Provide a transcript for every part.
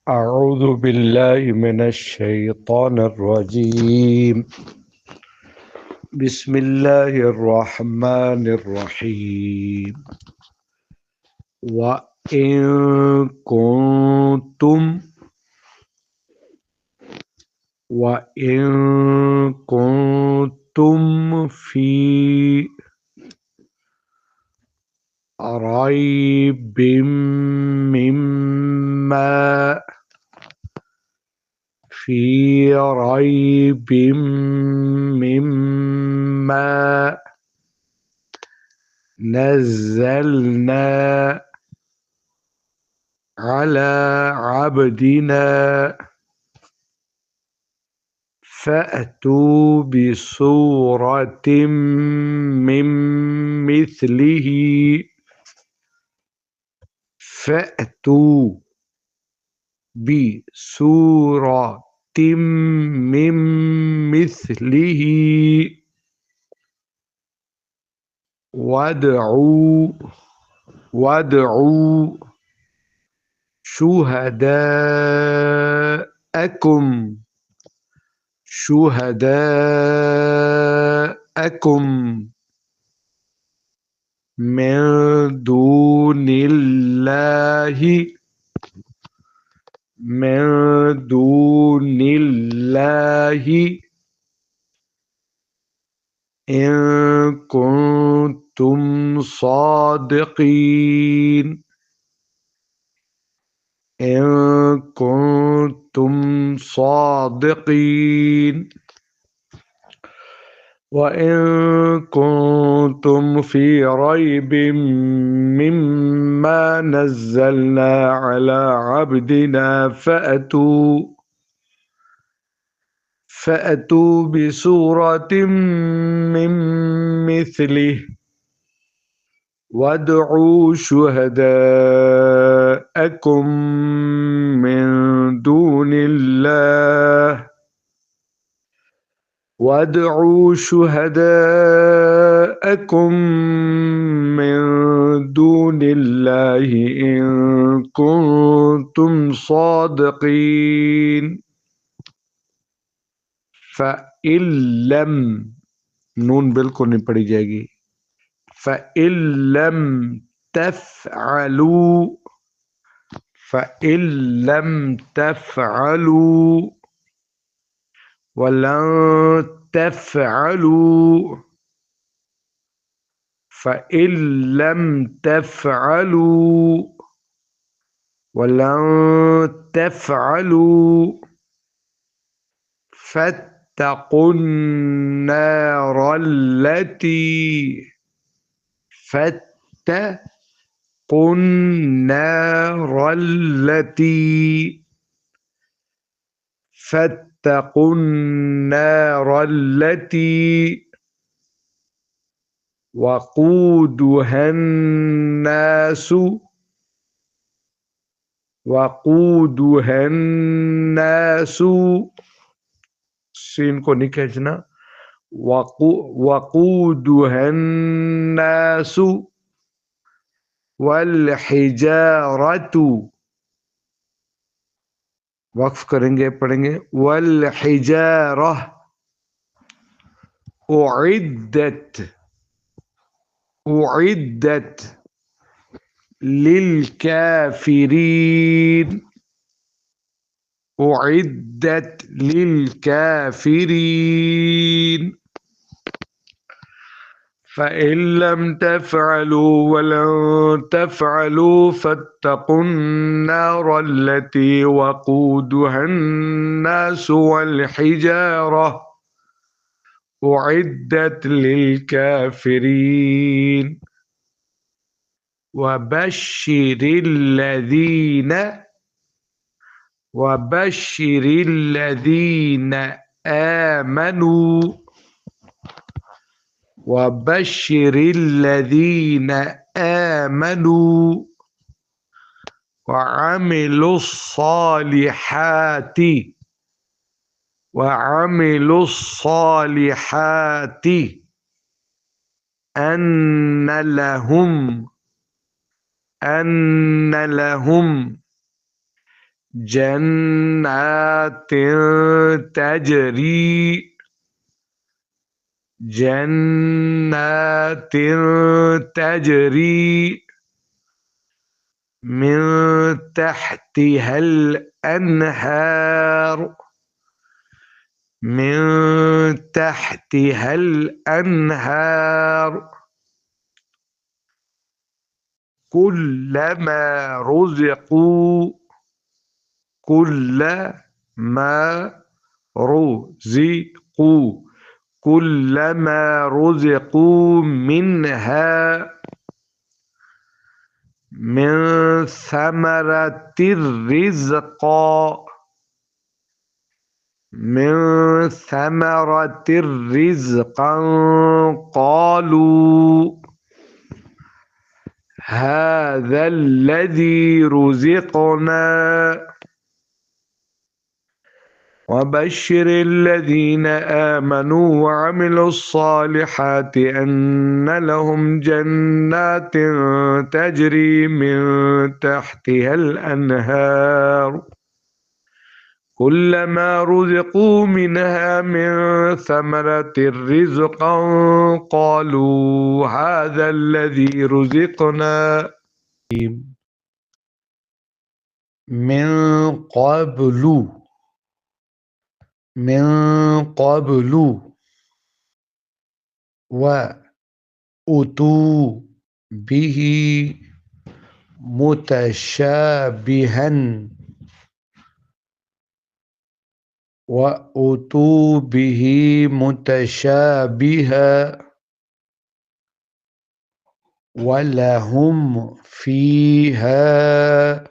أعوذ بالله من الشيطان الرجيم. بسم الله الرحمن الرحيم. وإن كنتم في ريب مما مما نزلنا على عبدنا فأتوا بسورة من مثله فأتوا بسورة من مثله وادعوا شهداءكم من دون الله إن كنتم صادقين وإن كنتم في ريب مما نزلنا على عبدنا فأتوا بسورة من مثله وادعوا شهداءكم من دون الله إن كنتم صادقين فإن لم नून बिल्कुल नहीं पड़ी जाएगी فإن لم تفعلوا فإن لم تفعلوا ولن تفعلوا فإن لم تفعلوا ولن تفعلوا فاتقوا النار التي فاتقوا النار التي وقودها الناس सीन को नहीं खींचना वक़ूदुहा الناس वल्हिजारतु वक्फ करेंगे पढ़ेंगे वल्हिजारा उइद्दत लिलकाफिरीन أعدت للكافرين فإن لم تفعلوا ولن تفعلوا فاتقوا النار التي وقودها الناس والحجارة أعدت للكافرين وبشر الذين آمنوا وعملوا الصالحات أن لهم جنات تجري جنات تجري من تحتها الأنهار من تحتها الأنهار كلما رزقوا كلما رزقوا كلما رزقوا منها من ثمرة رزقا من ثمرة رزقا قالوا هذا الذي رزقنا وبشر الذين آمنوا وعملوا الصالحات أن لهم جنات تجري من تحتها الأنهار كلما رزقوا منها من ثمرة رزقا قالوا هذا الذي رزقنا من قبل من قبل وأتوا به متشابها وأتوا به متشابها ولهم فيها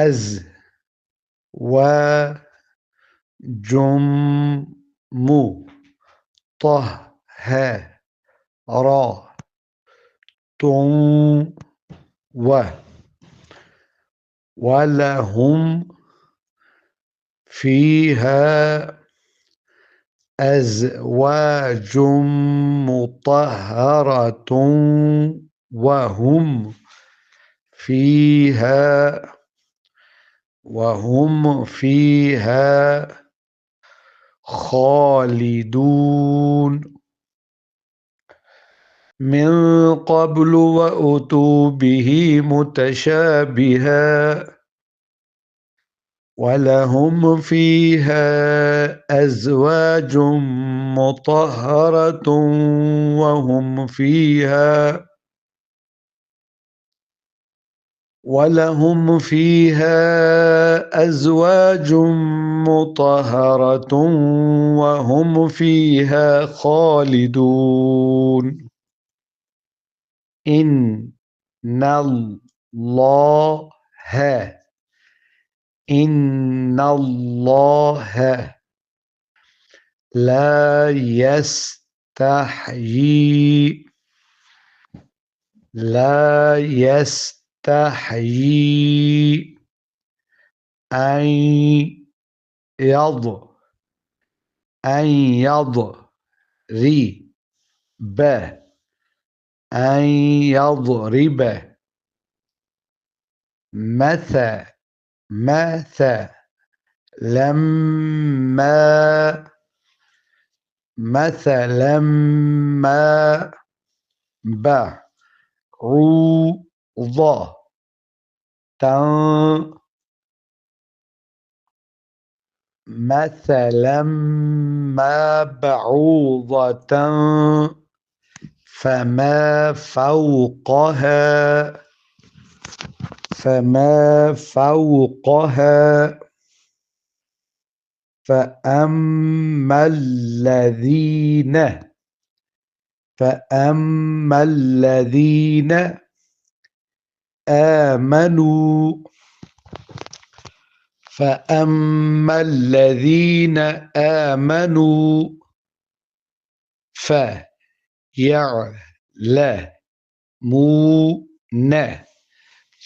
أزواج مطهرة ولهم فيها أزواج مطهرة وهم فيها خالدون من قبل وأتوا به متشابها ولهم فيها أزواج مطهرة وهم فيها أزواج مطهرة وهم فيها خالدون إن الله لا يستحيي أن يضرب مثلا ما بعوضة فما فوقها فأما الذين آمنوا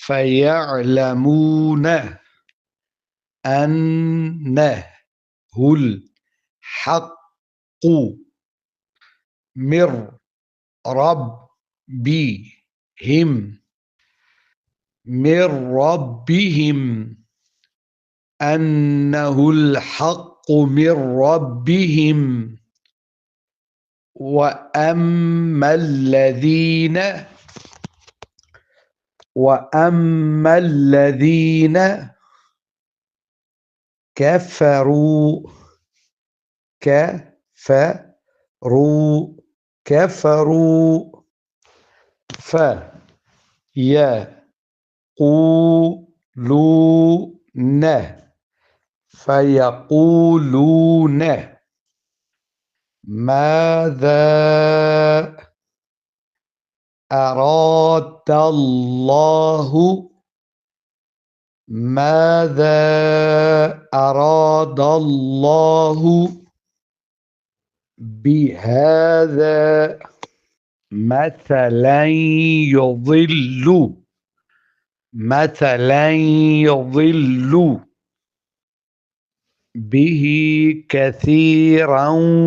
فيعلمون أنه الحق من ربهم من ربهم أنه الحق من ربهم وأما الذين كفروا كفروا فيقولون ماذا أراد الله بهذا مثلا يضل به كثيرا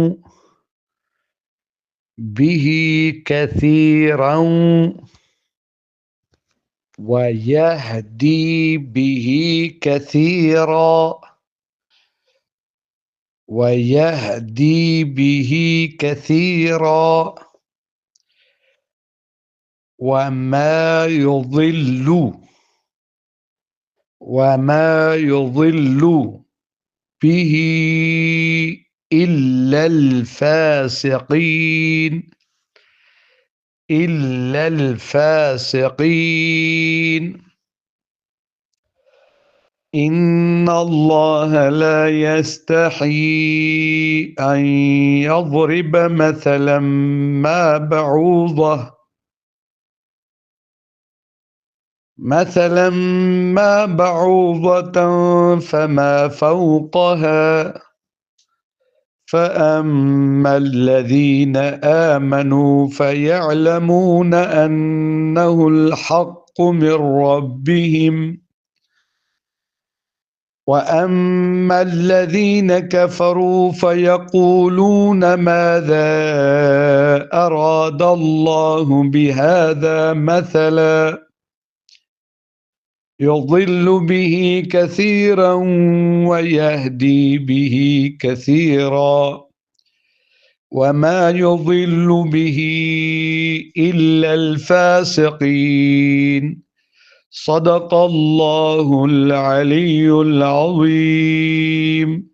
ويهدي به كثيرا وما يضل به إلا الفاسقين إن الله لا يستحيي أن يضرب مثلا ما بعوضة فما فوقها فأما الذين آمنوا فيعلمون أنه الحق من ربهم وأما الذين كفروا فيقولون ماذا أراد الله بهذا مثلا يضل به كثيرا ويهدي به كثيرا وما يضل به إلا الفاسقين صدق الله العلي العظيم.